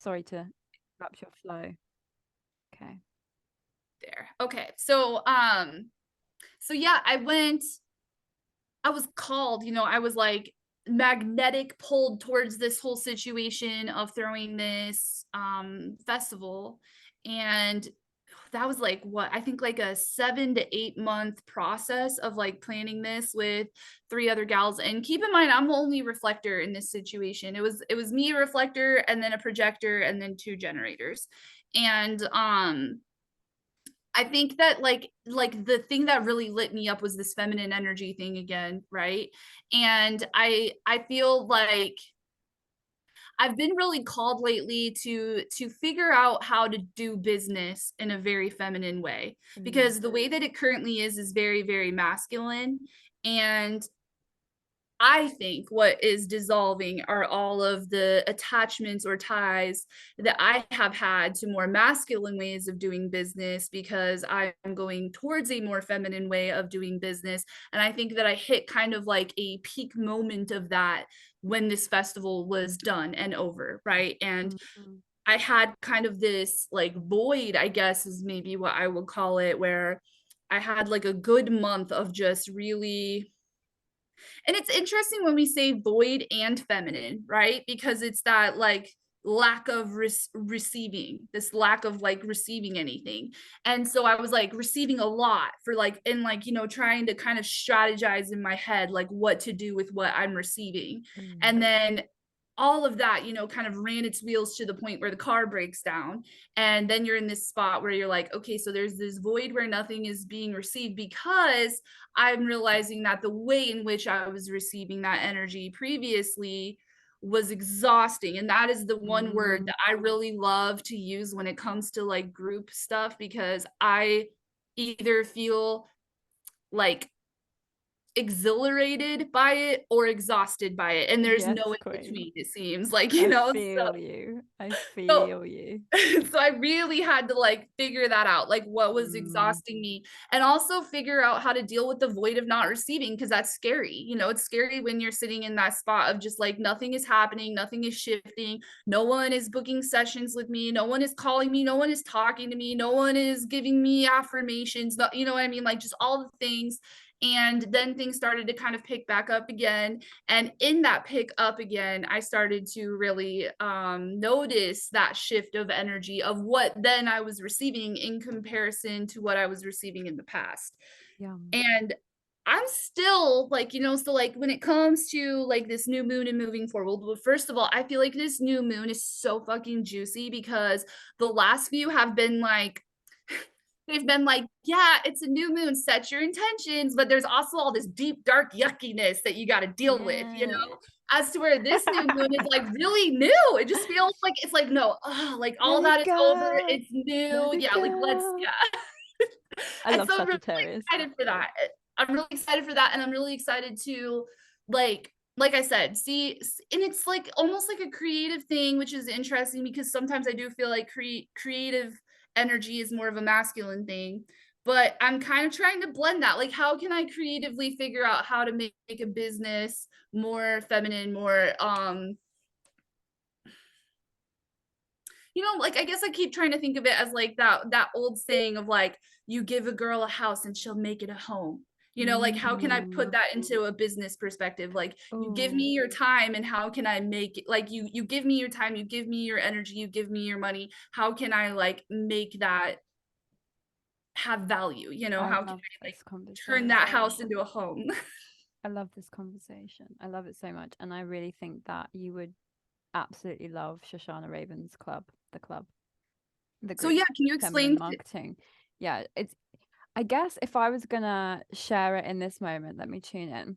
Sorry to interrupt your flow. Okay. There. Okay. So yeah, I was called, I was like magnetic pulled towards this whole situation of throwing this festival. And that was like what I think like a 7 to 8 month process of like planning this with three other gals. And keep in mind, I'm the only reflector in this situation. It was me, a reflector, and then a projector, and then two generators. And I think that like the thing that really lit me up was this feminine energy thing again, right? And I feel like I've been really called lately to figure out how to do business in a very feminine way, because the way that it currently is very very masculine. And I think what is dissolving are all of the attachments or ties that I have had to more masculine ways of doing business, because I'm going towards a more feminine way of doing business. And I think that I hit kind of like a peak moment of that when this festival was done and over, right? And Mm-hmm. I had kind of this like void, I guess is maybe what I would call it, where I had like a good month of just really, and it's interesting when we say void and feminine, right? Because it's that like lack of receiving, this lack of like receiving anything. And so I was like receiving a lot for like, and like, trying to kind of strategize in my head, like what to do with what I'm receiving. And then all of that, kind of ran its wheels to the point where the car breaks down. And then you're in this spot where you're like, okay, so there's this void where nothing is being received, because I'm realizing that the way in which I was receiving that energy previously was exhausting. And that is the one word that I really love to use when it comes to like group stuff, because I either feel like exhilarated by it or exhausted by it. And there's Yes, no in queen. between, it seems like, I so feel you. I so feel you. so I really had to like figure that out, like what was Mm, exhausting me, and also figure out how to deal with the void of not receiving, because that's scary. It's scary when you're sitting in that spot of just like nothing is happening, nothing is shifting, no one is booking sessions with me, no one is calling me, no one is talking to me, no one is giving me affirmations, you know what I mean? Like just all the things. And then things started to kind of pick back up again. And in that pick up again, I started to really notice that shift of energy of what then I was receiving in comparison to what I was receiving in the past. yeah. And I'm still like, so like when it comes to like this new moon and moving forward, well, first of all, I feel like this new moon is so fucking juicy, because the last few have been like, they've been like, yeah, it's a new moon, set your intentions, but there's also all this deep, dark yuckiness that you got to deal with, Yeah. as to where this new moon is like really new. It just feels like it's like, no, like Let all it that is over. go. It's Let new. it Yeah, like let's, go. yeah. I And love so I'm really Sagittarius. excited for that. I'm really excited for that. And I'm really excited to like I said, see, and it's like almost like a creative thing, which is interesting, because sometimes I do feel like creative energy is more of a masculine thing. But I'm kind of trying to blend that. Like, how can I creatively figure out how to make a business more feminine, more like I guess I keep trying to think of it as like that old saying of like, you give a girl a house and she'll make it a home. Like how can I put Mm. that into a business perspective? Like you give me Oh, your time, and how can I make it, like you give me your time, you give me your energy, you give me your money. How can I like make that have value? I How can love I like this turn that conversation. house into a home? I love this conversation. I love it so much. And I really think that you would absolutely love Shoshana Raven's club, the club, the So group, yeah, can you Feminine explain Marketing. Yeah, I guess if I was gonna share it in this moment, let me tune in.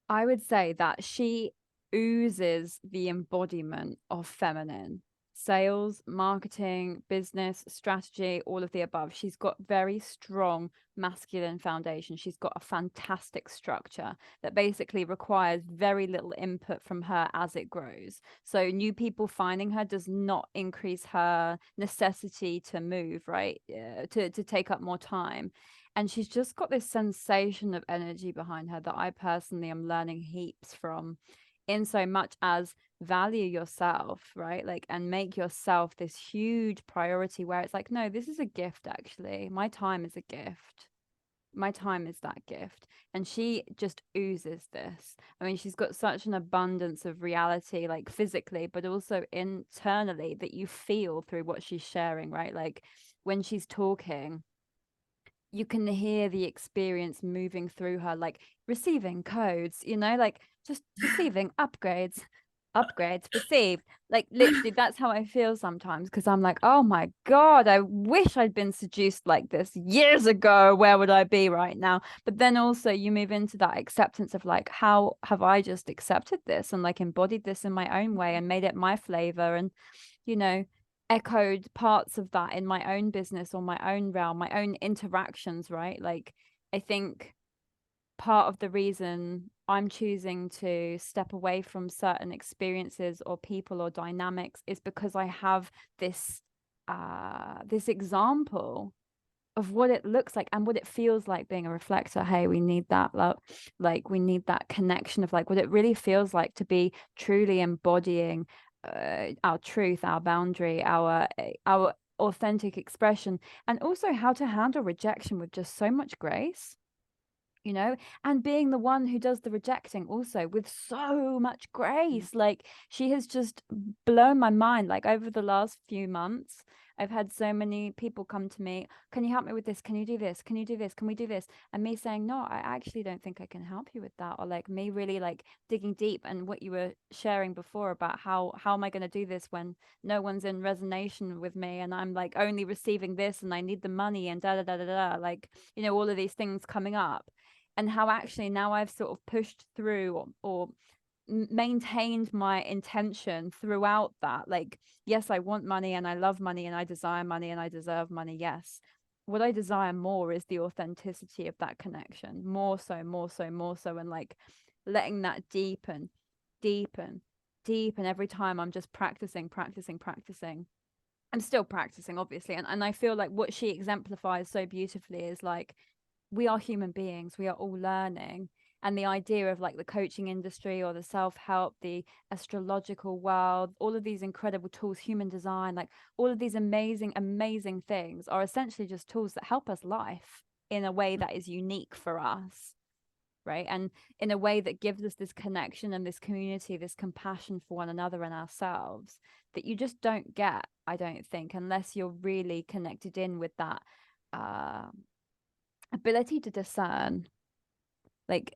I would say that she oozes the embodiment of feminine sales, marketing, business, strategy, all of the above. She's got very strong masculine foundation. She's got a fantastic structure that basically requires very little input from her as it grows. So new people finding her does not increase her necessity to move, right? To take up more time. And she's just got this sensation of energy behind her that I personally am learning heaps from. in so much as value yourself, right? Like, and make yourself this huge priority where it's like, no, this is a gift. Actually, my time is a gift. My time is that gift. And she just oozes this. I mean, she's got such an abundance of reality, like physically, but also internally, that you feel through what she's sharing, right? Like when she's talking, you can hear the experience moving through her, like receiving codes, like just receiving upgrades received. Like literally, that's how I feel sometimes, because I'm like, oh my God, I wish I'd been seduced like this years ago. Where would I be right now? But then also you move into that acceptance of like, how have I just accepted this and like embodied this in my own way and made it my flavor, and you know echoed parts of that in my own business or my own realm, my own interactions, right? Like, I think part of the reason I'm choosing to step away from certain experiences or people or dynamics is because I have this example of what it looks like and what it feels like being a reflector. Hey, we need that love, like we need that connection of like what it really feels like to be truly embodying our truth, our boundary, our authentic expression, and also how to handle rejection with just so much grace, and being the one who does the rejecting also with so much grace. Like, she has just blown my mind. Like, over the last few months, I've had so many people come to me, can you help me with this? Can you do this? Can you do this? Can we do this? And me saying, no, I actually don't think I can help you with that. Or like me really like digging deep, and what you were sharing before about how am I going to do this when no one's in resonance with me, and I'm like only receiving this, and I need the money, and da da da da da, like, all of these things coming up. And how actually now I've sort of pushed through, or maintained my intention throughout that. Like, yes, I want money and I love money and I desire money and I deserve money. Yes. What I desire more is the authenticity of that connection. More so, more so, more so. And like letting that deepen, deepen, deepen every time I'm just practicing, practicing, practicing. I'm still practicing, obviously. And I feel like what she exemplifies so beautifully is like, we are human beings, we are all learning. And the idea of like the coaching industry or the self-help, the astrological world, all of these incredible tools, human design, like all of these amazing, amazing things are essentially just tools that help us life in a way that is unique for us, right? And in a way that gives us this connection and this community, this compassion for one another and ourselves, that you just don't get, I don't think, unless you're really connected in with that uh, ability to discern. Like,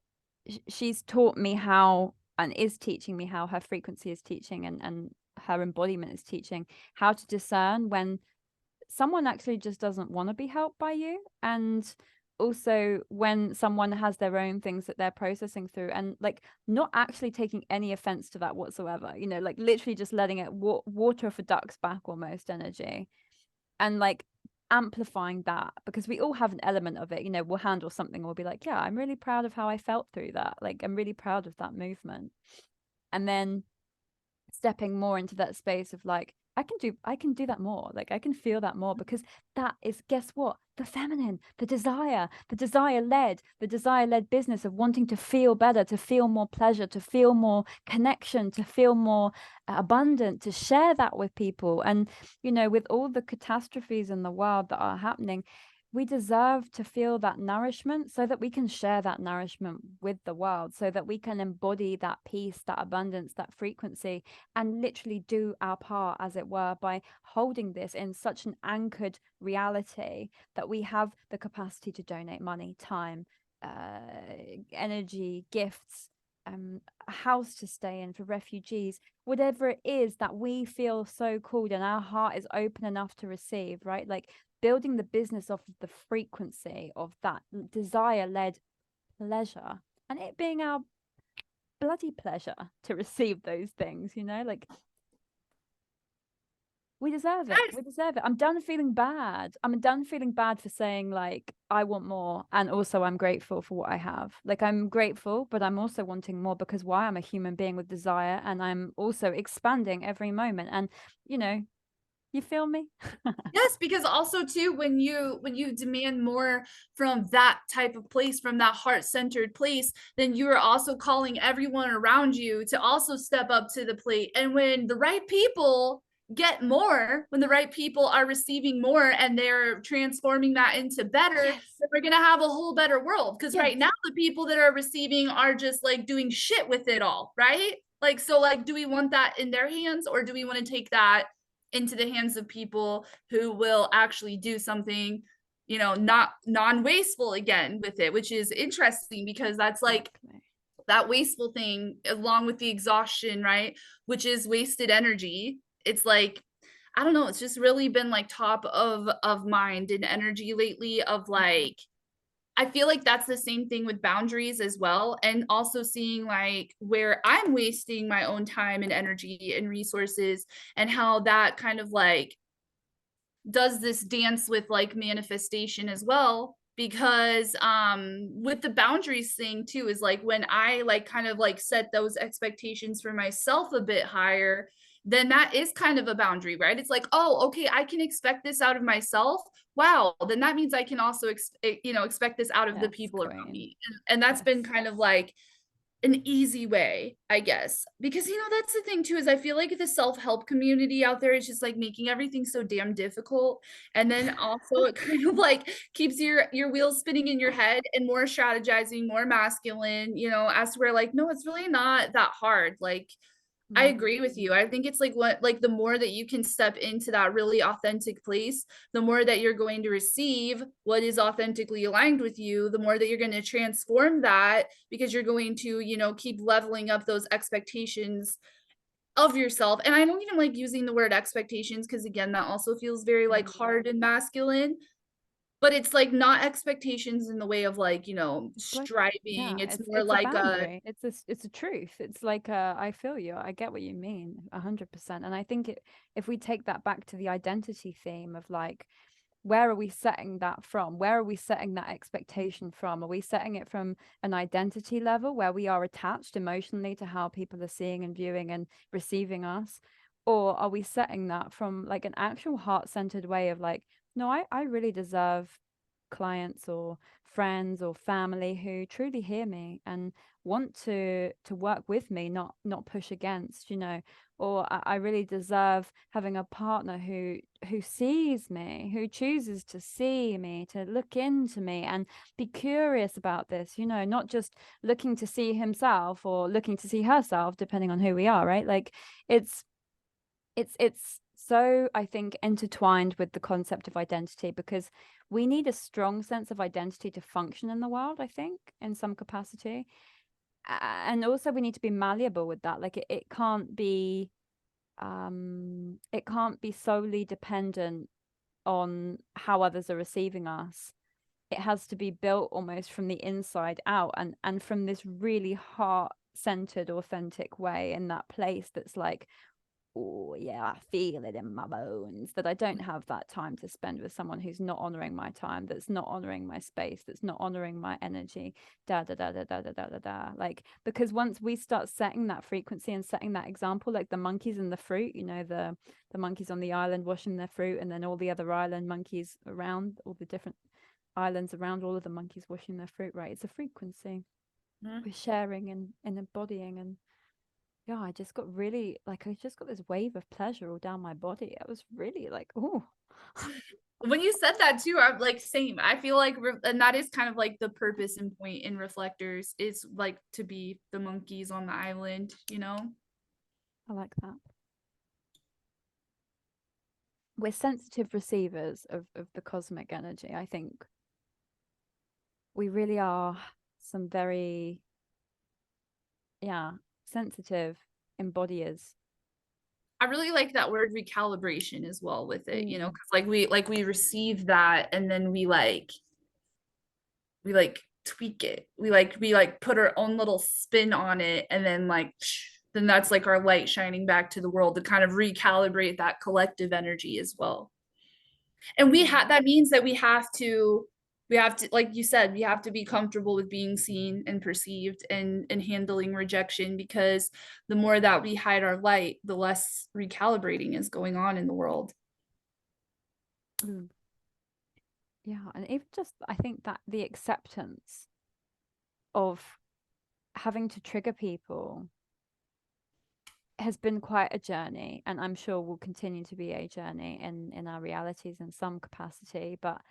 she's taught me how, and is teaching me how, her frequency is teaching, and her embodiment is teaching how to discern when someone actually just doesn't want to be helped by you, and also when someone has their own things that they're processing through, and like not actually taking any offense to that whatsoever, like literally just letting it water off a duck's back almost energy, and like amplifying that, because we all have an element of it. We'll handle something, we'll be like, yeah, I'm really proud of how I felt through that, like I'm really proud of that movement. And then stepping more into that space of like, I can do that more, like I can feel that more, because that is, guess what, the feminine, the desire led business of wanting to feel better, to feel more pleasure, to feel more connection, to feel more abundant, to share that with people. And with all the catastrophes in the world that are happening, we deserve to feel that nourishment so that we can share that nourishment with the world, so that we can embody that peace, that abundance, that frequency, and literally do our part, as it were, by holding this in such an anchored reality that we have the capacity to donate money, time, energy, gifts, a house to stay in for refugees, whatever it is that we feel so called and our heart is open enough to receive, right? Like, building the business off of the frequency of that desire-led pleasure, and it being our bloody pleasure to receive those things, like we deserve it. Yes. We deserve it. I'm done feeling bad. I'm done feeling bad for saying like I want more, and also I'm grateful for what I have. Like, I'm grateful, but I'm also wanting more, because why? I'm a human being with desire, and I'm also expanding every moment. And You feel me? Yes, because also too, when you demand more from that type of place, from that heart-centered place, then you are also calling everyone around you to also step up to the plate. And when the right people get more, when the right people are receiving more and they're transforming that into better, Yes. then we're gonna have a whole better world. Because Yes. right now the people that are receiving are just like doing shit with it all, right? Like, so like, do we want that in their hands, or do we want to take that into the hands of people who will actually do something, you know, not non-wasteful again with it, which is interesting because that's like Exactly. that wasteful thing along with the exhaustion, right? Which is wasted energy. It's like, I don't know, it's just really been like top of mind and energy lately of like, I feel like that's the same thing with boundaries as well. And also seeing like where I'm wasting my own time and energy and resources, and how that kind of like does this dance with like manifestation as well. Because with the boundaries thing too, is like when I like kind of like set those expectations for myself a bit higher, then that is kind of a boundary, right? It's like, oh, okay, I can expect this out of myself. Wow, then that means I can also you know, expect this out of the Yes, people around queen. me. And that's been Yes. kind of like an easy way, I guess. Because you know, that's the thing too, is I feel like the self-help community out there is just like making everything so damn difficult. And then also it kind of like keeps your wheels spinning in your head, and more strategizing, more masculine, you know, as to where like, no, it's really not that hard. Like, I Mm. agree with you. I think it's like what like the more that you can step into that really authentic place, the more that you're going to receive what is authentically aligned with you, the more that you're going to transform that, because you're going to, you know, keep leveling up those expectations of yourself. And I don't even like using the word expectations because again, that also feels very like Mm. hard and masculine, but it's like not expectations in the way of like, you know, Like, striving. yeah, It's more it's a like a boundary. It's a truth. It's like I feel you. I get what you mean, 100%. And I think if we take that back to the identity theme of like, where are we setting that from? Where are we setting that expectation from? Are we setting it from an identity level where we are attached emotionally to how people are seeing and viewing and receiving us? Or are we setting that from like an actual heart-centered way of like, no, I really deserve clients or friends or family who truly hear me and want to work with me, not push against, you know. Or I really deserve having a partner who sees me, who chooses to see me, to look into me and be curious about this, you know, not just looking to see himself or looking to see herself, depending on who we are, right? Like it's it's so, I think, intertwined with the concept of identity, because we need a strong sense of identity to function in the world, I think, in some capacity. And also we need to be malleable with that. Like it can't be solely dependent on how others are receiving us. It has to be built almost from the inside out, and from this really heart centered authentic way, in that place that's like, oh yeah, I feel it in my bones, that I don't have that time to spend with someone who's not honoring my time, that's not honoring my space, that's not honoring my energy, da da da da da da da da da. Like, because once we start setting that frequency and setting that example, like the monkeys and the fruit, you know, the monkeys on the island washing their fruit, and then all the other island monkeys around, all the different islands around, all of the monkeys washing their fruit, right? It's a frequency we're sharing and embodying. And yeah, I just got really like, I just got this wave of pleasure all down my body. I was really like, oh, when you said that too, I'm like, same. I feel like, and that is kind of like the purpose and point in Reflectors, is like to be the monkeys on the island, you know? I like that. We're sensitive receivers of the cosmic energy. I think we really are some very, yeah, sensitive embodiers. I really like that word recalibration as well with it, you know, Mm. because like we receive that and then we like tweak it. We like put our own little spin on it, and then like then that's like our light shining back to the world to kind of recalibrate that collective energy as well. And we Yeah. have that means that we have to, like you said, we have to be comfortable with being seen and perceived, and handling rejection, because the more that we hide our light, the less recalibrating is going on in the world. Mm. Yeah, and even just I think that the acceptance of having to trigger people has been quite a journey, and I'm sure will continue to be a journey in our realities in some capacity. But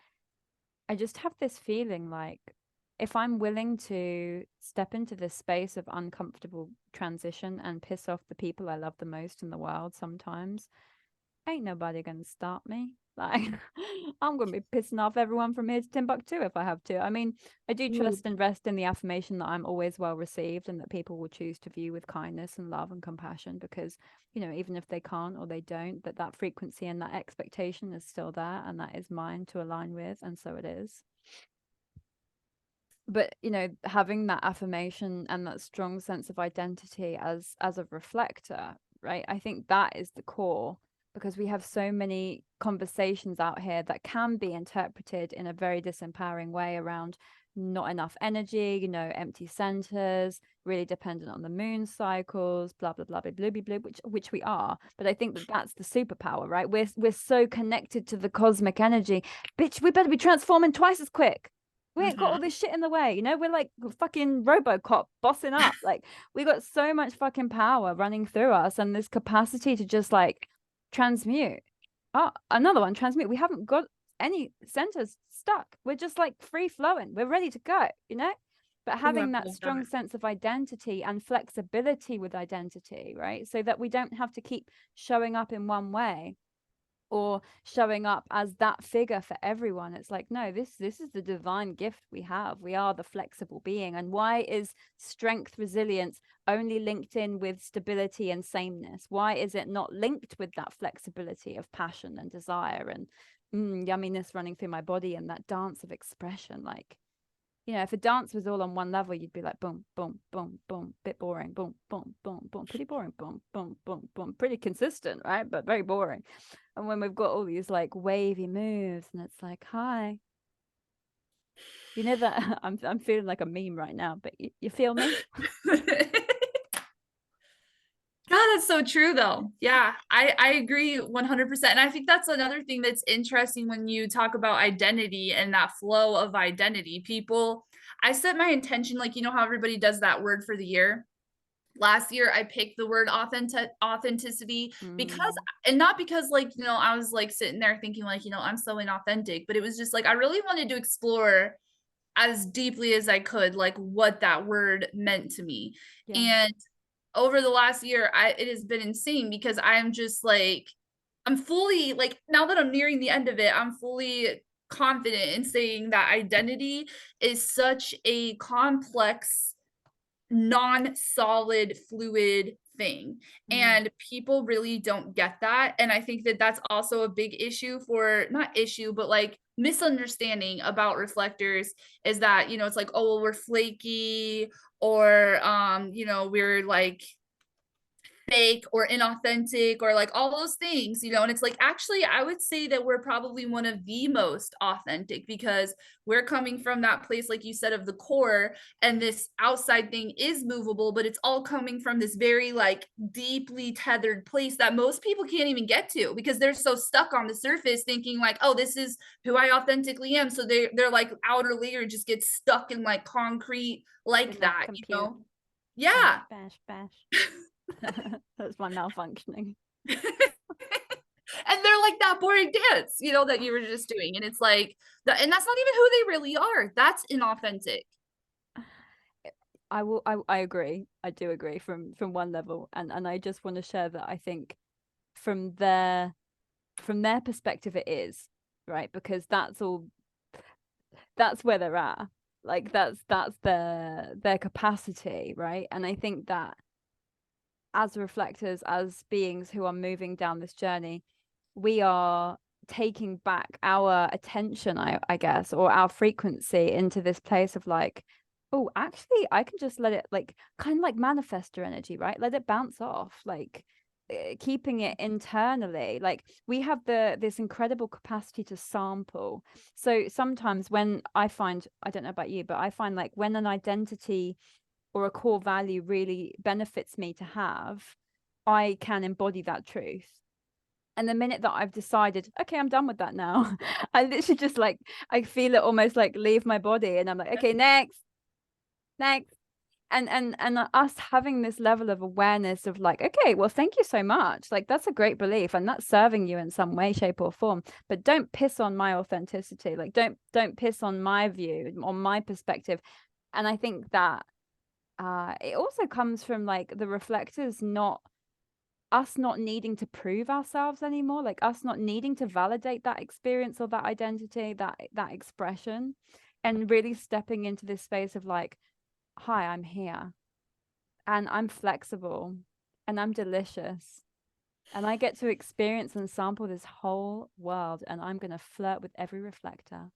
I just have this feeling like if I'm willing to step into this space of uncomfortable transition and piss off the people I love the most in the world sometimes, ain't nobody gonna stop me. Like, I'm gonna be pissing off everyone from here to Timbuktu if I have to. I mean, I do Ooh. trust and rest in the affirmation that I'm always well received and that people will choose to view with kindness and love and compassion because, you know, even if they can't or they don't, that frequency and that expectation is still there and that is mine to align with, and so it is. But you know, having that affirmation and that strong sense of identity as a reflector, right, I think that is the core, because we have so many conversations out here that can be interpreted in a very disempowering way around not enough energy, you know, empty centers, really dependent on the moon cycles, blah blah blah blah blah blah, blah, which we are. But I think that that's the superpower, right? We're so connected to the cosmic energy. Bitch, we better be transforming twice as quick. We ain't got all this shit in the way, you know. We're like fucking RoboCop bossing up. Like, we got so much fucking power running through us and this capacity to just like transmute. Oh, another one, transmute. We haven't got any centers stuck. We're just like free flowing. We're ready to go, you know. But Ooh, I having that love strong that. sense of identity and flexibility with identity, right? So that we don't have to keep showing up in one way or showing up as that figure for everyone. It's like, no, this is the divine gift we have. We are the flexible being. And why is strength, resilience only linked in with stability and sameness? Why is it not linked with that flexibility of passion and desire and yumminess running through my body and that dance of expression? Like, you know, if a dance was all on one level, you'd be like, boom, boom, boom, boom, bit boring, boom, boom, boom, boom, pretty boring, boom, boom, boom, boom, pretty consistent, right? But very boring. And when we've got all these like wavy moves, and it's like, hi, you know that I'm feeling like a meme right now, but you feel me? God, that's so true though. Yeah, I agree 100%. And I think that's another thing that's interesting when you talk about identity and that flow of identity. People, I set my intention, like, you know how everybody does that word for the year? Last year I picked the word authenticity because, Mm, and not because like, you know, I was like sitting there thinking like, you know, I'm so inauthentic, but it was just like I really wanted to explore as deeply as I could like what that word meant to me. yeah. And over the last year, it has been insane because I'm just like, I'm fully like, now that I'm nearing the end of it, I'm fully confident in saying that identity is such a complex, non-solid, fluid thing. Mm, And people really don't get that. And I think that that's also a big issue for, not issue, but like misunderstanding about reflectors is that, you know, it's like, oh, well, we're flaky, or you know, we're like fake or inauthentic or like all those things, you know. And it's like, actually, I would say that we're probably one of the most authentic because we're coming from that place, like you said, of the core. And this outside thing is movable, but it's all coming from this very like deeply tethered place that most people can't even get to because they're so stuck on the surface thinking like, oh, this is who I authentically am. So they're like outer layer just gets stuck in like concrete like could not that, you compute. know. Bash, Yeah. bash, bash. That's my malfunctioning. And they're like that boring dance, you know, that you were just doing. And it's like and that's not even who they really are. That's inauthentic. I agree. I do agree from one level. And I just want to share that I think from their perspective it is, right? Because that's where they're at. Like that's their capacity, right? And I think that as reflectors, as beings who are moving down this journey, we are taking back our attention, I guess, or our frequency into this place of like, oh, actually, I can just let it like kind of like manifestor energy, right? Let it bounce off, like keeping it internally. Like we have this incredible capacity to sample. So sometimes when I find, I don't know about you, but I find like when an identity or a core value really benefits me to have, I can embody that truth. And the minute that I've decided, okay, I'm done with that now, I literally just like, I feel it almost like leave my body, and I'm like, okay, next. And us having this level of awareness of like, okay, well, thank you so much, like that's a great belief and that's serving you in some way, shape, or form, but don't piss on my authenticity, like don't piss on my view, on my perspective. And I think that it also comes from like the reflectors, not us not needing to prove ourselves anymore, like us not needing to validate that experience or that identity, that expression, and really stepping into this space of like, hi, I'm here and I'm flexible and I'm delicious and I get to experience and sample this whole world, and I'm going to flirt with every reflector.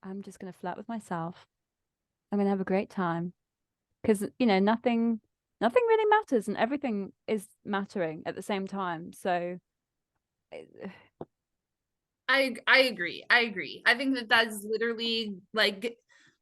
I'm just going to flirt with myself. I'm going to have a great time because, you know, nothing really matters and everything is mattering at the same time. So I agree. I agree. I think that that's literally like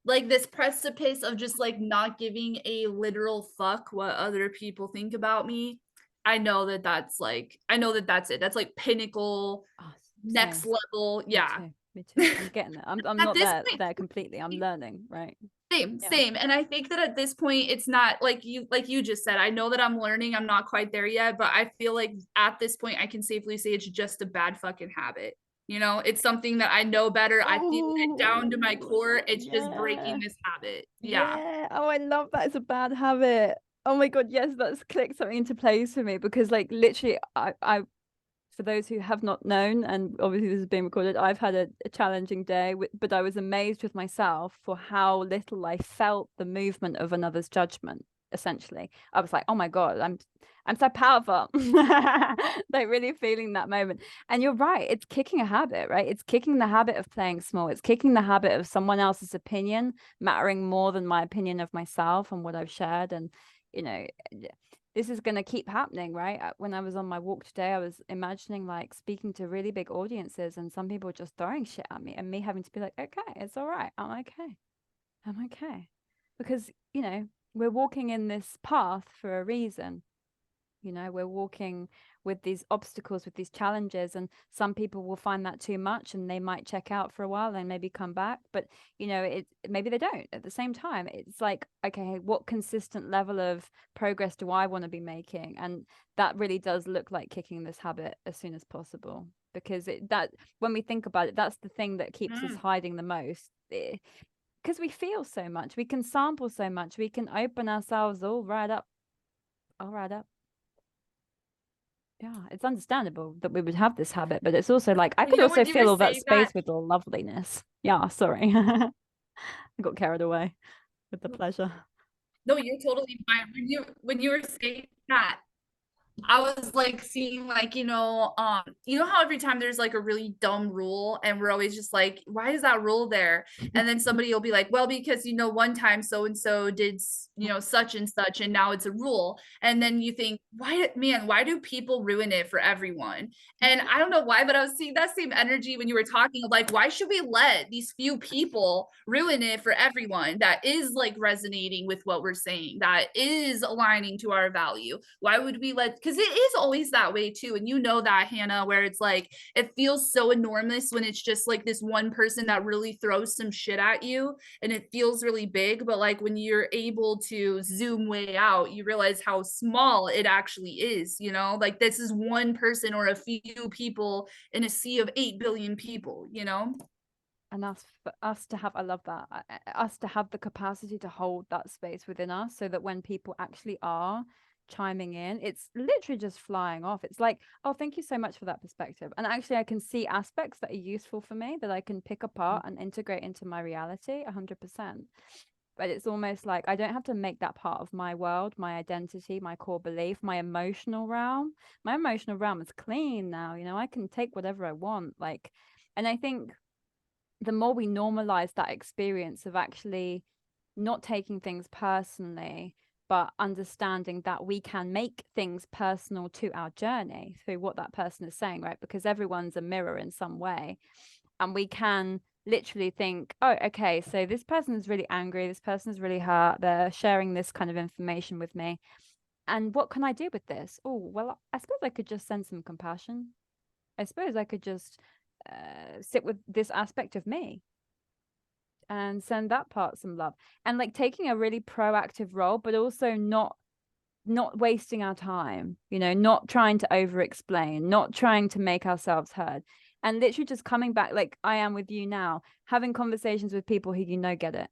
this precipice of just like not giving a literal fuck what other people think about me. I know that that's like I know that that's it. That's like pinnacle oh, next same. level. Me Yeah. too. Me too. I'm getting there. I'm At not this there completely. I'm point, learning, right? same, Yeah. same. And I think that at this point, it's not like you just said, I know that I'm learning. I'm not quite there yet, but I feel like at this point, I can safely say it's just a bad fucking habit. You know, it's something that I know better. I feel it down to my Oh, core. It's just yeah. breaking this habit. Yeah. Yeah. Oh, I love that. It's a bad habit. Oh my God, yes, that's clicked something into place for me because like literally I for those who have not known, and obviously this is being recorded, I've had a challenging day, but I was amazed with myself for how little I felt the movement of another's judgment. Essentially, I was like, "Oh my God, I'm so powerful," like really feeling that moment. And you're right; it's kicking a habit, right? It's kicking the habit of playing small. It's kicking the habit of someone else's opinion mattering more than my opinion of myself and what I've shared. And you know, this is going to keep happening, right? When I was on my walk today, I was imagining like speaking to really big audiences and some people just throwing shit at me and me having to be like, okay, it's all right. I'm okay. I'm okay. Because, you know, we're walking in this path for a reason. You know, we're walking with these obstacles, with these challenges, and some people will find that too much and they might check out for a while and maybe come back. But, you know, it maybe they don't at the same time. It's like, okay, what consistent level of progress do I want to be making? And that really does look like kicking this habit as soon as possible. Because that when we think about it, that's the thing that keeps us hiding the most. Because we feel so much, we can sample so much, we can open ourselves all right up, all right up. Yeah, it's understandable that we would have this habit, but it's also like I You could know, also when you were fill all that saying that, space with the loveliness. Yeah, sorry. I got carried away with the pleasure. no, you're totally fine. When you were saying that, I was like seeing like, you know how every time there's like a really dumb rule and we're always just like, why is that rule there? And then somebody will be like, well, because one time so and so did, such and such and now it's a rule. And then you think, why do people ruin it for everyone? And I don't know why, but I was seeing that same energy when you were talking of like, why should we let these few people ruin it for everyone that is like resonating with what we're saying, that is aligning to our value? Why would we let, because it is always that way too. And you know that, Hannah, where it's like, it feels so enormous when it's just like this one person that really throws some shit at you and it feels really big. But like when you're able to zoom way out, you realize how small it actually is, like this is one person or a few people in a sea of 8 billion people. And for us to have, I love that, us to have the capacity to hold that space within us so that when people actually are chiming in, it's literally just flying off. It's like, oh, thank you so much for that perspective. And actually, I can see aspects that are useful for me that I can pick apart and integrate into my reality 100%. But it's almost like I don't have to make that part of my world, my identity, my core belief, my emotional realm. My emotional realm is clean now. I can take whatever I want. Like, and I think the more we normalize that experience of actually not taking things personally, but understanding that we can make things personal to our journey through what that person is saying, right? Because everyone's a mirror in some way. And we can literally think, oh, okay, so this person is really angry. This person is really hurt. They're sharing this kind of information with me. And what can I do with this? Oh, well, I suppose I could just send some compassion. I suppose I could just sit with this aspect of me and send that part some love, and like taking a really proactive role, but also not wasting our time, you know, not trying to over explain, not trying to make ourselves heard, and literally just coming back like I am with you now, having conversations with people who you know get it,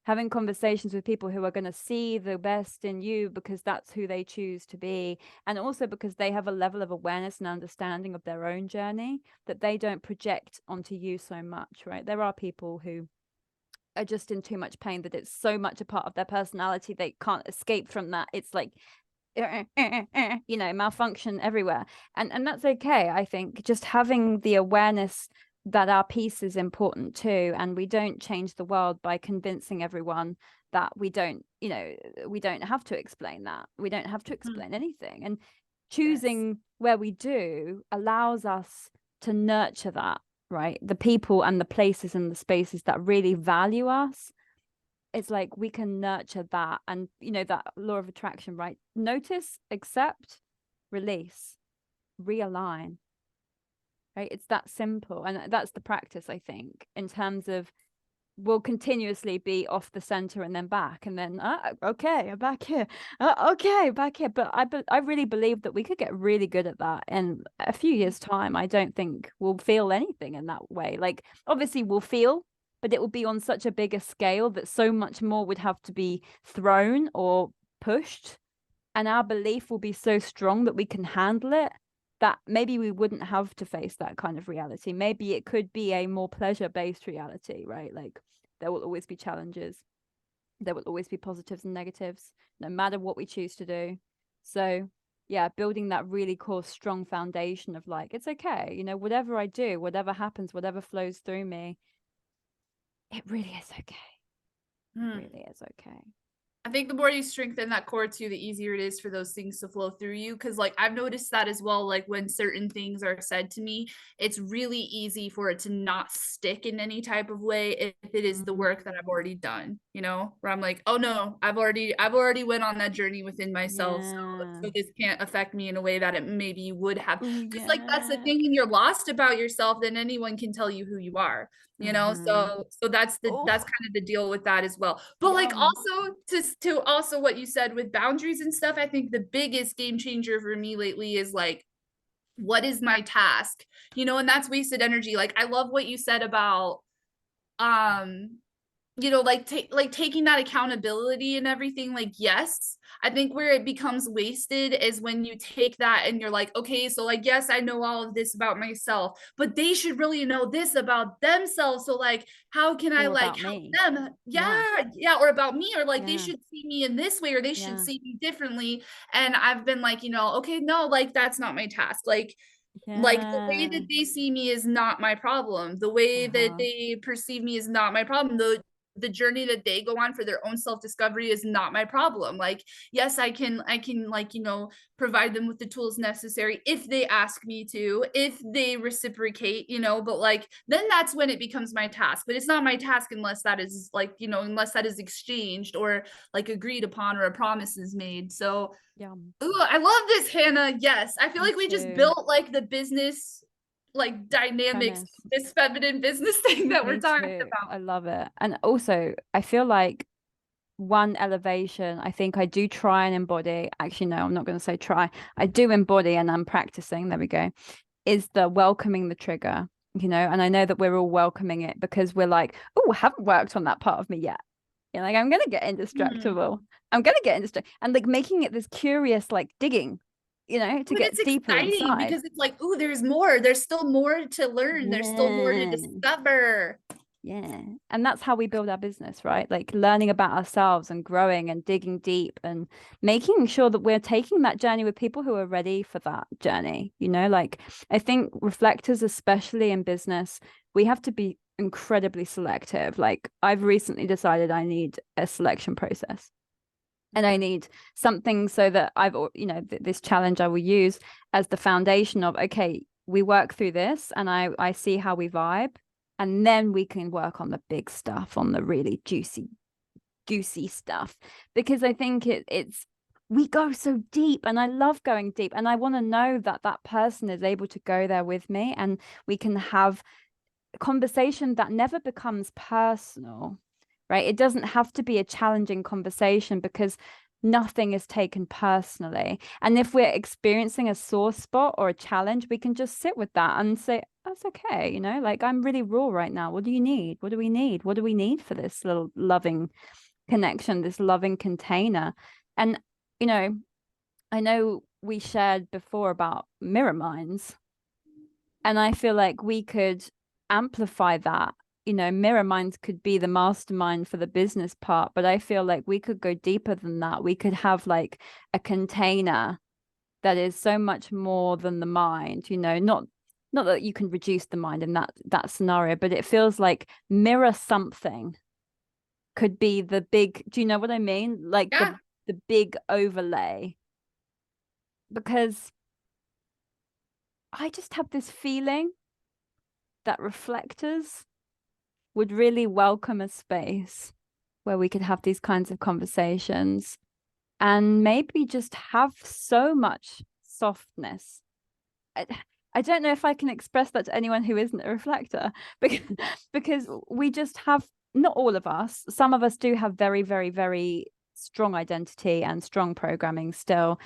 having conversations with people who are going to see the best in you because that's who they choose to be, and also because they have a level of awareness and understanding of their own journey that they don't project onto you so much, right? There are people who are just in too much pain that it's so much a part of their personality they can't escape from that. It's like you know, malfunction everywhere, and that's okay. I think just having the awareness that our piece is important too, and we don't change the world by convincing everyone that we don't, you know, we don't have to explain that, we don't have to explain anything, and choosing Yes. where we do allows us to nurture that, right? The people and the places and the spaces that really value us, it's like we can nurture that, and you know, that law of attraction, right? Notice, accept, release, realign, right? It's that simple, and that's the practice, I think, in terms of we'll continuously be off the center and then back, and then okay, I'm back here, okay, back here. But I really believe that we could get really good at that in a few years time. I don't think we'll feel anything in that way. Like obviously we'll feel, but it will be on such a bigger scale that so much more would have to be thrown or pushed, and our belief will be so strong that we can handle it, that maybe we wouldn't have to face that kind of reality. Maybe it could be a more pleasure-based reality, right? Like there will always be challenges, there will always be positives and negatives, no matter what we choose to do. So yeah, building that really core strong foundation of like, it's okay, you know, whatever I do, whatever happens, whatever flows through me, it really is okay. It really is okay. I think the more you strengthen that core too, the easier it is for those things to flow through you. Cause like I've noticed that as well. Like when certain things are said to me, it's really easy for it to not stick in any type of way if it is the work that I've already done, you know, where I'm like, oh no, I've already went on that journey within myself. Yeah. So this can't affect me in a way that it maybe would have. Oh Cause like that's the yeah. thing, when you're lost about yourself, then anyone can tell you who you are, you know. So that's Oh, kind of the deal with that as well. But like yum. also to also what you said with boundaries and stuff, I think the biggest game changer for me lately is like, what is my task, you know? And that's wasted energy. Like I love what you said about um you know, like taking that accountability and everything. Like yes, I think where it becomes wasted is when you take that and you're like, okay, so like yes, I know all of this about myself, but they should really know this about themselves. So like how can I Or like about help me. them? Yeah. Yeah, or about me, or like they Yeah. should see me in this way, or they should Yeah. see me differently. And I've been like, you know, okay, no, like that's not my task. Like the way Yeah. that they see me is not my problem. The way that Uh-huh. they perceive me is not my problem. The journey that they go on for their own self-discovery is not my problem. Like yes, I can like, you know, provide them with the tools necessary if they ask me to, if they reciprocate, you know, but like then that's when it becomes my task. But it's not my task unless that is like, you know, unless that is exchanged or like agreed upon or a promise is made. So Yum. ooh, I love this, Hannah. Yes. I feel Me like we just too. built like the business like dynamics, Premise. this feminine business thing that we're Me talking too. about. I love it. And also, I feel like one elevation I think I do try and embody. Actually, no, I'm not going to say try. I do embody, and I'm practicing. There we go. Is the welcoming the trigger, you know? And I know that we're all welcoming it because we're like, oh, I haven't worked on that part of me yet. You're like, I'm gonna get Mm. indestructible. I'm gonna get indestructible, and like making it this curious, like digging, you know, to But it's get deeper exciting inside. because it's like, ooh, there's more. There's still more to learn. There's still more to Yeah. discover. Yeah. And that's how we build our business, right? Like learning about ourselves and growing and digging deep and making sure that we're taking that journey with people who are ready for that journey. You know, like I think reflectors, especially in business, we have to be incredibly selective. Like I've recently decided I need a selection process. And I need something so that I've, you know, this challenge I will use as the foundation of, okay, we work through this and I see how we vibe. And then we can work on the big stuff, on the really juicy stuff. Because I think it's we go so deep, and I love going deep, and I want to know that that person is able to go there with me, and we can have a conversation that never becomes personal, right? It doesn't have to be a challenging conversation because nothing is taken personally. And if we're experiencing a sore spot or a challenge, we can just sit with that and say, that's okay, like, I'm really raw right now. What do you need? What do we need? What do we need for this little loving connection, this loving container? And I know we shared before about mirror minds, and I feel like we could amplify that. Mirror minds could be the mastermind for the business part, but I feel like we could go deeper than that. We could have like a container that is so much more than the mind, not that you can reduce the mind in that scenario, but it feels like mirror something could be the big, do you know what I mean? Like Yeah. the big overlay. Because I just have this feeling that reflectors would really welcome a space where we could have these kinds of conversations and maybe just have so much softness. I don't know if I can express that to anyone who isn't a reflector, because we just have, not all of us, some of us do have very, very, very strong identity and strong programming still,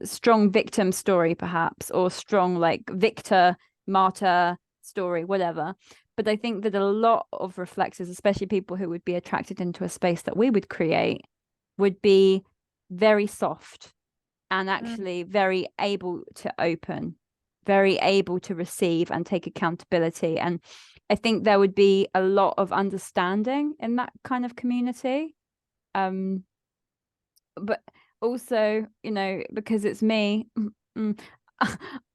strong victim story perhaps, or strong like victor martyr story, whatever. But I think that a lot of reflectors, especially people who would be attracted into a space that we would create, would be very soft and actually very able to open, very able to receive and take accountability. And I think there would be a lot of understanding in that kind of community. But also, because it's me,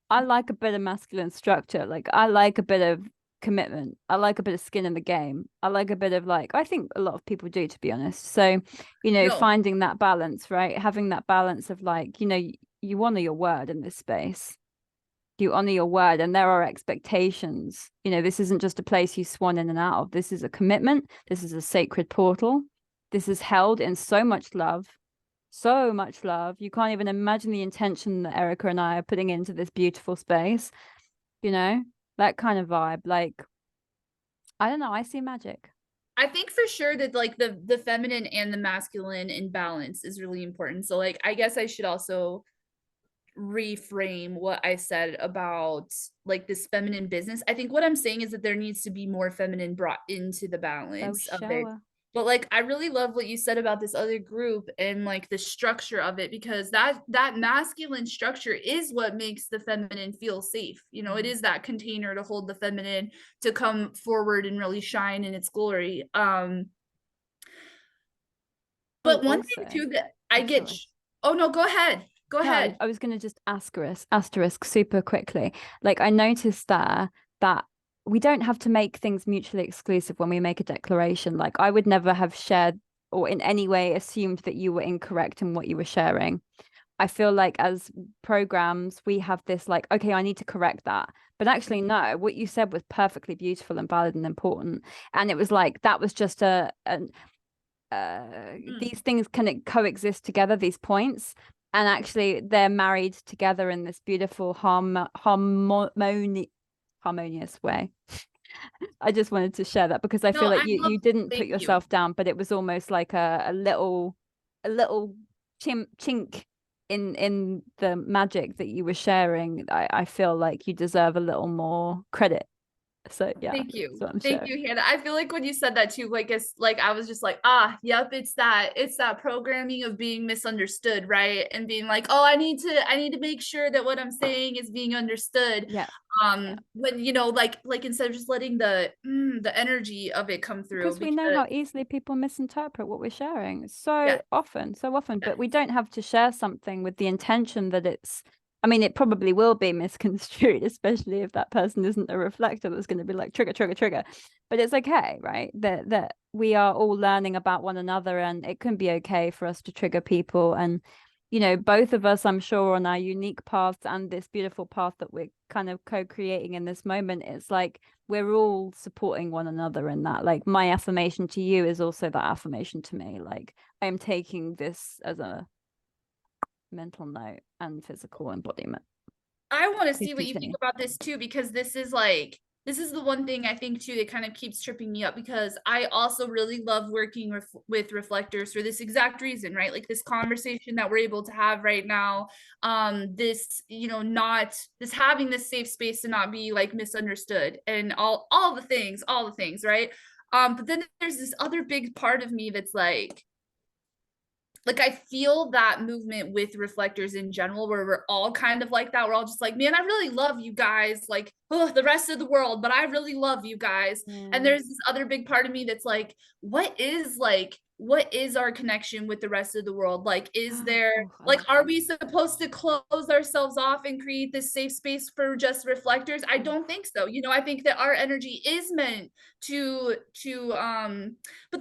I like a bit of masculine structure. Like, I like a bit of commitment. I like a bit of skin in the game. I like a bit of, like, I think a lot of people do, to be honest. So, No. finding that balance, right? Having that balance of like, you honor your word in this space. You honor your word, and there are expectations. This isn't just a place you swan in and out of. This is a commitment. This is a sacred portal. This is held in so much love. So much love. You can't even imagine the intention that Erika and I are putting into this beautiful space. That kind of vibe. Like, I don't know. I see magic. I think for sure that like the feminine and the masculine in balance is really important. So like I guess I should also reframe what I said about like this feminine business. I think what I'm saying is that there needs to be more feminine brought into the Go balance of it. shower. But like I really love what you said about this other group and like the structure of it, because that masculine structure is what makes the feminine feel safe. It is that container to hold the feminine to come forward and really shine in its glory. Oh, But one thing also, too that I oh, get sorry. oh no, go ahead. Go No, ahead. I was going to just asterisk super quickly. Like, I noticed there that we don't have to make things mutually exclusive when we make a declaration. Like, I would never have shared or in any way assumed that you were incorrect in what you were sharing. I feel like as programs, we have this like, okay, I need to correct that. But actually, no, what you said was perfectly beautiful and valid and important. And it was like, that was just Mm. these things can coexist together, these points. And actually, they're married together in this beautiful harmonious way. I just wanted to share that because I No, feel like I you love you didn't put thank you. yourself down, but it was almost like a little chink in the magic that you were sharing. I feel like you deserve a little more credit. So yeah, Thank that's you. what I'm Thank sharing. you, Hannah. I feel like when you said that too, like it's like I was just like, yep, it's that programming of being misunderstood, right? And being like, oh, I need to make sure that what I'm saying is being understood. Yeah, yeah. When like instead of just letting the energy of it come through, Because we because know how easily people misinterpret what we're sharing yeah, so often, yeah. but we don't have to share something with the intention that I mean, it probably will be misconstrued, especially if that person isn't a reflector that's going to be like trigger, trigger, trigger. But it's okay, right? That we are all learning about one another, and it can be okay for us to trigger people. And both of us, I'm sure, on our unique paths and this beautiful path that we're kind of co-creating in this moment, it's like we're all supporting one another in that. Like, my affirmation to you is also that affirmation to me. Like, I'm taking this as mental note and physical embodiment. I want to Please see what you think continue. about this too, because this is the one thing I think too that kind of keeps tripping me up, because I also really love working with reflectors for this exact reason, right? Like this conversation that we're able to have right now, this, not this, having this safe space to not be like misunderstood, and all the things, right? But then there's this other big part of me that's like I feel that movement with reflectors in general, where we're all kind of like that. We're all just like, man, I really love you guys. Like, oh, the rest of the world, but I really love you guys. And there's this other big part of me that's what is our connection with the rest of the world? Like, is there, Oh, I like, love are that. we supposed to close ourselves off and create this safe space for just reflectors? I Oh. don't think so. I think that our energy is meant but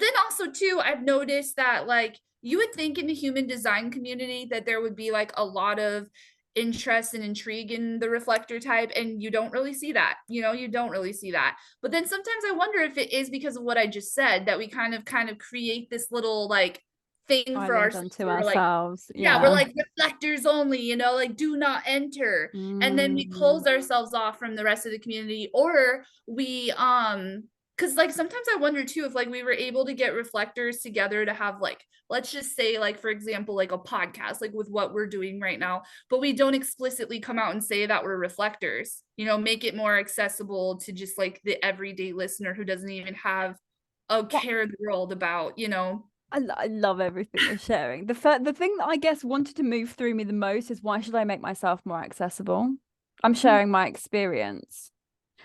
then also too, I've noticed that like, you would think in the human design community that there would be like a lot of interest and intrigue in the reflector type, and you don't really see that. You don't really see that. But then sometimes I wonder if it is because of what I just said, that we kind of create this little like thing for Island ourselves, unto where we're like, ourselves. yeah, we're Yeah. like reflectors only, like do not enter. And then we Mm. close ourselves off from the rest of the community, or we because like sometimes I wonder too if like we were able to get reflectors together to have like, let's just say like, for example, like a podcast, like with what we're doing right now, but we don't explicitly come out and say that we're reflectors, make it more accessible to just like the everyday listener who doesn't even have a Well, care in the world about. I love everything you're sharing. The thing that I guess wanted to move through me the most is, why should I make myself more accessible? I'm sharing my experience.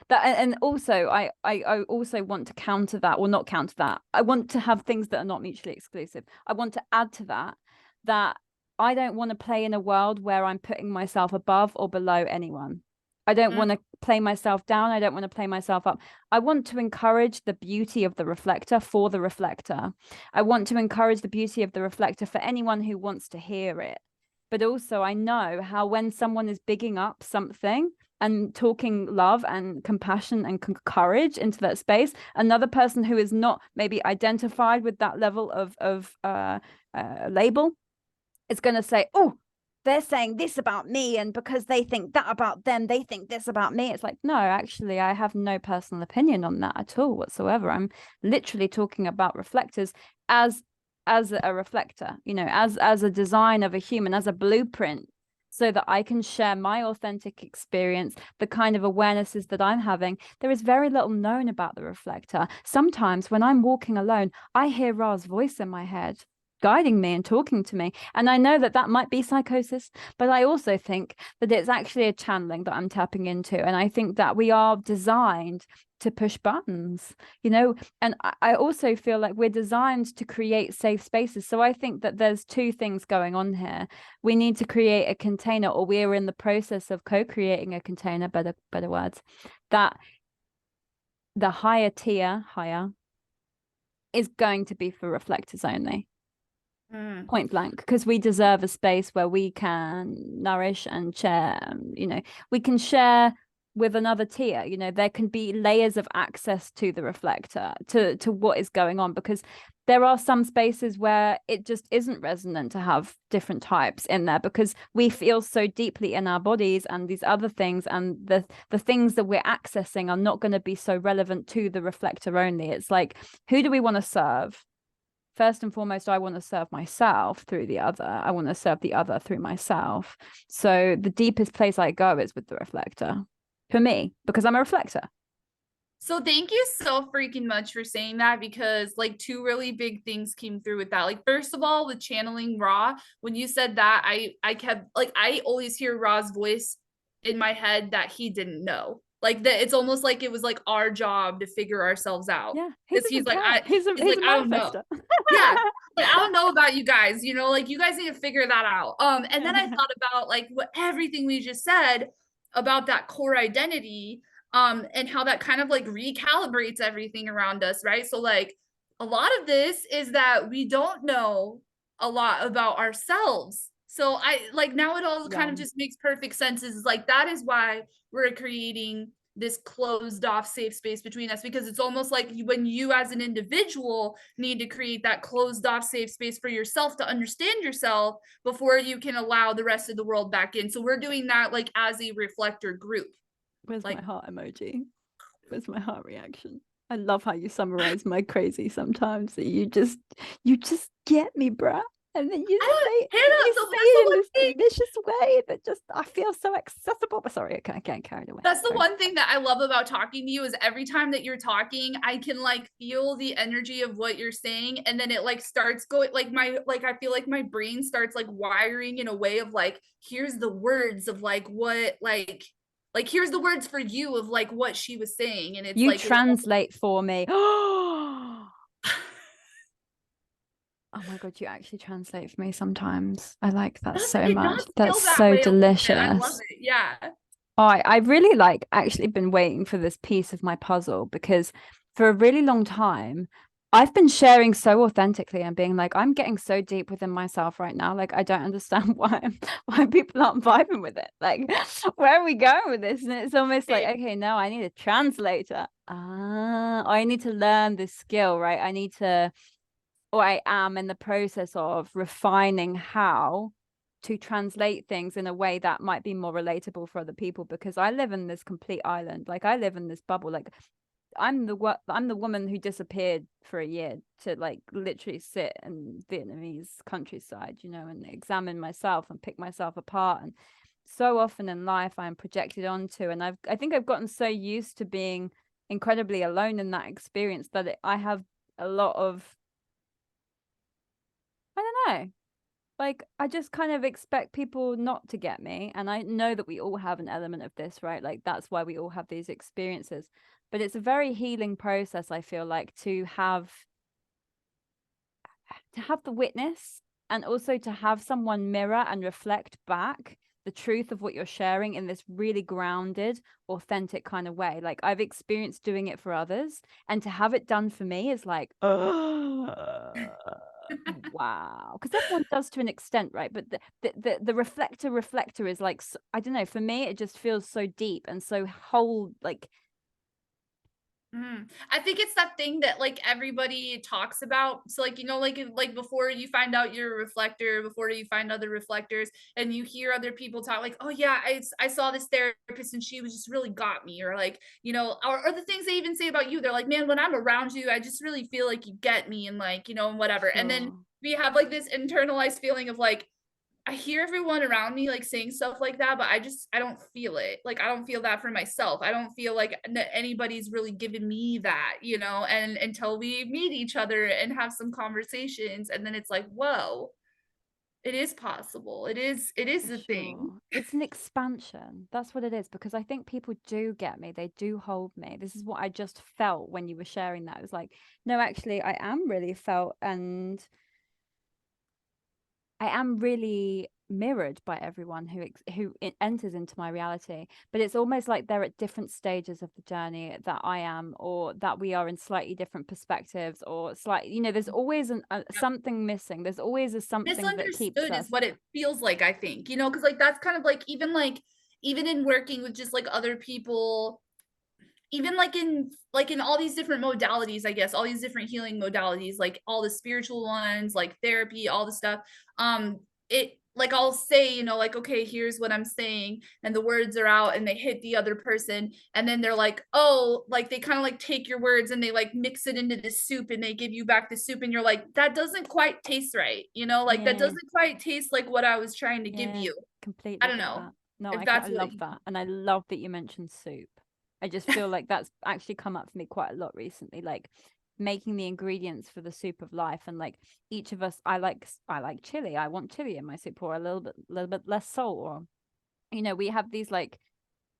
That, and also I also want to counter that, or not counter that. I want to have things that are not mutually exclusive. I want to add to that I don't want to play in a world where I'm putting myself above or below anyone. I don't want to play myself down. I don't want to play myself up. I want to encourage the beauty of the reflector for the reflector. I want to encourage the beauty of the reflector for anyone who wants to hear it. But also I know how when someone is bigging up something and talking love and compassion and courage into that space, another person who is not maybe identified with that level of label is going to say, oh, they're saying this about me, and because they think that about them, they think this about me. It's like, no, actually, I have no personal opinion on that at all whatsoever. I'm literally talking about reflectors as a reflector, as a design of a human, as a blueprint, so that I can share my authentic experience, the kind of awarenesses that I'm having. There is very little known about the reflector. Sometimes when I'm walking alone, I hear Ra's voice in my head, guiding me and talking to me. And I know that might be psychosis, but I also think that it's actually a channeling that I'm tapping into. And I think that we are designed to push buttons, and I also feel like we're designed to create safe spaces. So I think that there's two things going on here. We need to create a container, or we're in the process of co-creating a container, better words, that the higher tier is going to be for reflectors only. Point blank, because we deserve a space where we can nourish and share. We can share with another tier. There can be layers of access to the reflector, to what is going on, because there are some spaces where it just isn't resonant to have different types in there, because we feel so deeply in our bodies and these other things, and the things that we're accessing are not going to be so relevant to the reflector only. It's like, who do we want to serve? First and foremost, I want to serve myself through the other. I want to serve the other through myself. So the deepest place I go is with the reflector, for me, because I'm a reflector. So thank you so freaking much for saying that, because like two really big things came through with that. Like, first of all, with channeling Ra, when you said that, I kept like, I always hear Ra's voice in my head that he didn't know. Like that, it's almost like it was like our job to figure ourselves out. Yeah, he Because doesn't he's like, care. He's a I don't know. manifester. Yeah. Like, I don't know about you guys, like you guys need to figure that out. And then I thought about like what everything we just said about that core identity, and how that kind of like recalibrates everything around us, right? So like a lot of this is that we don't know a lot about ourselves. So I like, now it all kind of just makes perfect sense, is like that is why we're creating this closed off safe space between us, because it's almost like when you as an individual need to create that closed off safe space for yourself to understand yourself before you can allow the rest of the world back in. So we're doing that like as a reflector group. Where's Like, my heart emoji? Where's my heart reaction? I love how you summarize my crazy sometimes. You just get me, bruh. And then you say Hannah, so that's it the in one this thing. delicious way that just I feel so accessible. But sorry, I can't carry away. That's the Sorry. one thing that I love about talking to you is every time that you're talking, I can like feel the energy of what you're saying. And then it like starts going like I feel like my brain starts like wiring in a way of like, here's the words of like what like here's the words for you of like what she was saying. And it's You like translate for me. Oh my God, you actually translate for me sometimes. I like that so it much. does That's feel that so way a little bit. I love delicious. it. Yeah. Oh, I've really like actually been waiting for this piece of my puzzle because for a really long time, I've been sharing so authentically and being like, I'm getting so deep within myself right now. Like, I don't understand why people aren't vibing with it. Like, where are we going with this? And it's almost like, okay, no, I need a translator. I need to learn this skill, right? I need to, or I am in the process of refining how to translate things in a way that might be more relatable for other people, because I live in this complete island. Like I live in this bubble. Like I'm the woman who disappeared for a year to like literally sit in Vietnamese countryside, you know, and examine myself and pick myself apart. And so often in life I'm projected onto, and I think I've gotten so used to being incredibly alone in that experience that I have a lot of, I don't know, like I just kind of expect people not to get me. And I know that we all have an element of this, right? Like that's why we all have these experiences. But it's a very healing process, I feel like, to have the witness and also to have someone mirror and reflect back the truth of what you're sharing in this really grounded, authentic kind of way. Like I've experienced doing it for others, and to have it done for me is like, wow, because everyone does to an extent, right? But the reflector is like, I don't know, for me it just feels so deep and so whole, like I think it's that thing that like everybody talks about. So like like before you find out you're a reflector, before you find other reflectors, and you hear other people talk like, oh yeah, I saw this therapist and she was just really got me, or like or the things they even say about you. They're like, man, when I'm around you, I just really feel like you get me, and like and whatever. And then sure. we have like this internalized feeling of like, I hear everyone around me like saying stuff like that, but I don't feel it. Like I don't feel that for myself. I don't feel like anybody's really given me that, and until we meet each other and have some conversations, and then it's like, whoa, it is possible. It is For a thing. sure. It's an expansion. That's what it is, because I think people do get me. They do hold me. This is what I just felt when you were sharing that. It was like, no, actually, I am really felt, and I am really mirrored by everyone who enters into my reality. But it's almost like they're at different stages of the journey that I am, or that we are in slightly different perspectives, or slightly, there's always Yep. something missing. There's always a something that keeps Misunderstood is us. what it feels like, I think, because like that's kind of like even in working with just like other people, even like in all these different modalities, I guess all these different healing modalities, like all the spiritual ones, like therapy, all the stuff. It like I'll say, like, okay, here's what I'm saying, and the words are out and they hit the other person, and then they're like, oh, like they kind of like take your words and they like mix it into the soup and they give you back the soup, and you're like, that doesn't quite taste right, like that Yeah. doesn't quite taste like what I was trying to give Yeah, you. I completely don't get know that. No, if I that's what love that. And I love that you mentioned soup. I just feel like that's actually come up for me quite a lot recently, like making the ingredients for the soup of life. And like each of us, I like chili. I want chili in my soup, or a little bit less salt, or we have these like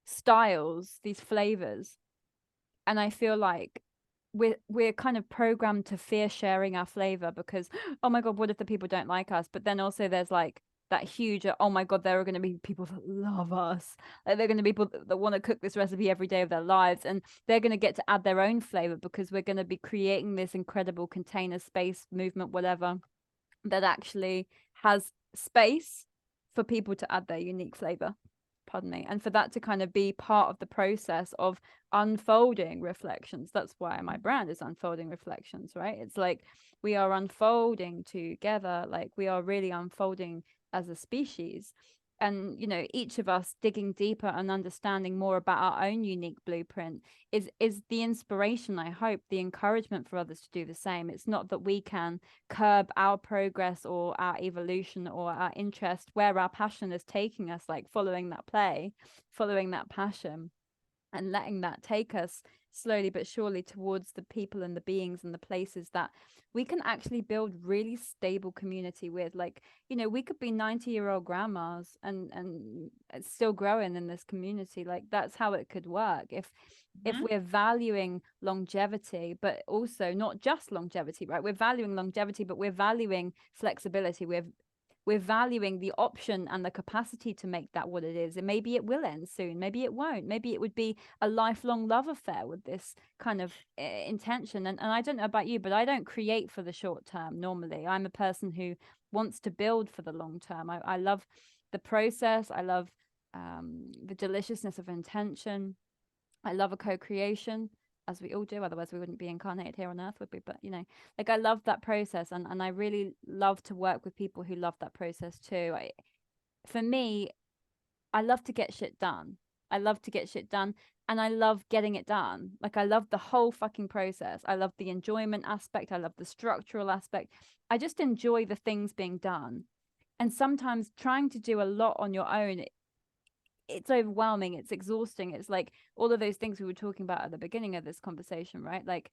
styles, these flavors. And I feel like we're kind of programmed to fear sharing our flavor because, oh my God, what if the people don't like us? But then also there's like that huge, oh my God, there are going to be people that love us. Like they're going to be people that want to cook this recipe every day of their lives, and they're going to get to add their own flavor because we're going to be creating this incredible container space movement, whatever, that actually has space for people to add their unique flavor. pardon me, and for that to kind of be part of the process of unfolding reflections. That's why my brand is Unfolding Reflections, right? It's like we are unfolding together, like we are really unfolding as a species. And you know, each of us digging deeper and understanding more about our own unique blueprint is the inspiration, I hope, the encouragement for others to do the same. It's not that we can curb our progress or our evolution or our interest where our passion is taking us, like following that play, following that passion, and letting that take us slowly but surely towards the people and the beings and the places that we can actually build really stable community with. Like, you know, we could be 90-year-old grandmas and still growing in this community. Like, that's how it could work if we're valuing longevity, but also not just longevity, right? We're valuing longevity, but we're valuing flexibility. We're valuing the option and the capacity to make that what it is. And maybe it will end soon. Maybe it won't. Maybe it would be a lifelong love affair with this kind of intention. And I don't know about you, but I don't create for the short term normally. I'm a person who wants to build for the long term. I love the process. I love the deliciousness of intention. I love a co-creation, as we all do. Otherwise, we wouldn't be incarnated here on Earth, would we? But you know, like I love that process, and I really love to work with people who love that process too. For me, I love to get shit done. I love to get shit done, and I love getting it done. Like I love the whole fucking process. I love the enjoyment aspect. I love the structural aspect. I just enjoy the things being done. And sometimes trying to do a lot on your own, it's overwhelming, it's exhausting. It's like all of those things we were talking about at the beginning of this conversation, right? Like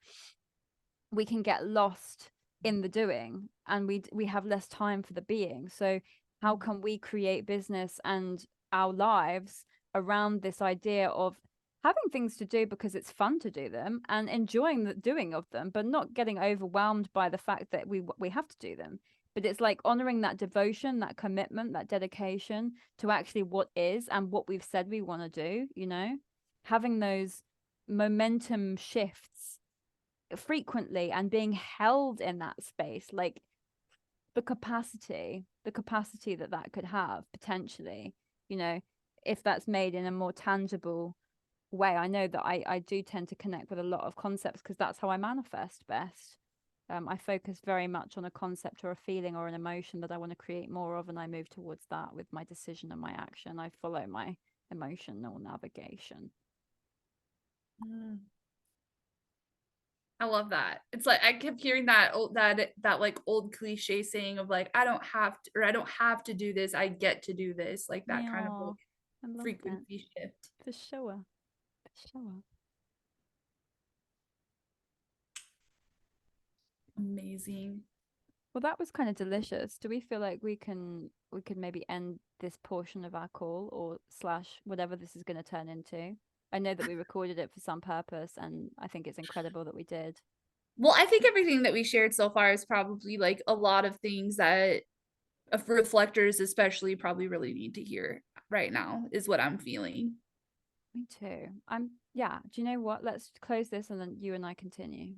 we can get lost in the doing, and we have less time for the being. So how can we create business and our lives around this idea of having things to do because it's fun to do them and enjoying the doing of them, but not getting overwhelmed by the fact that we have to do them. But it's like honoring that devotion, that commitment, that dedication to actually what is and what we've said we want to do, you know, having those momentum shifts frequently and being held in that space, like the capacity that that could have potentially, you know, if that's made in a more tangible way. I know that I do tend to connect with a lot of concepts because that's how I manifest best. I focus very much on a concept or a feeling or an emotion that I want to create more of, and I move towards that with my decision and my action. I follow my emotional navigation. I love that. It's like I kept hearing that that like old cliche saying of like I don't have to, or I don't have to do this, I get to do this, like that kind of Yeah, like I love that. frequency shift. For sure. For sure. Amazing. Well, that was kind of delicious. Do we feel like we could maybe end this portion of our call or slash whatever this is going to turn into? I know that we recorded it for some purpose, and I think it's incredible that we did. Well, I think everything that we shared so far is probably like a lot of things that reflectors especially probably really need to hear right now is what I'm feeling. Me too. Yeah, do you know what? Let's close this and then you and I continue.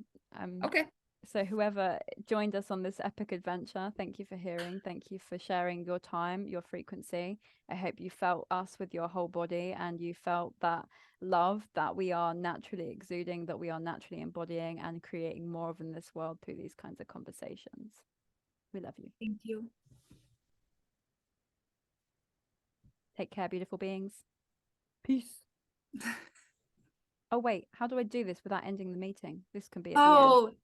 Okay. So whoever joined us on this epic adventure, thank you for hearing. Thank you for sharing your time, your frequency. I hope you felt us with your whole body and you felt that love that we are naturally exuding, that we are naturally embodying and creating more of in this world through these kinds of conversations. We love you. Thank you. Take care, beautiful beings. Peace. Oh, wait, how do I do this without ending the meeting? This can be at the end. Oh,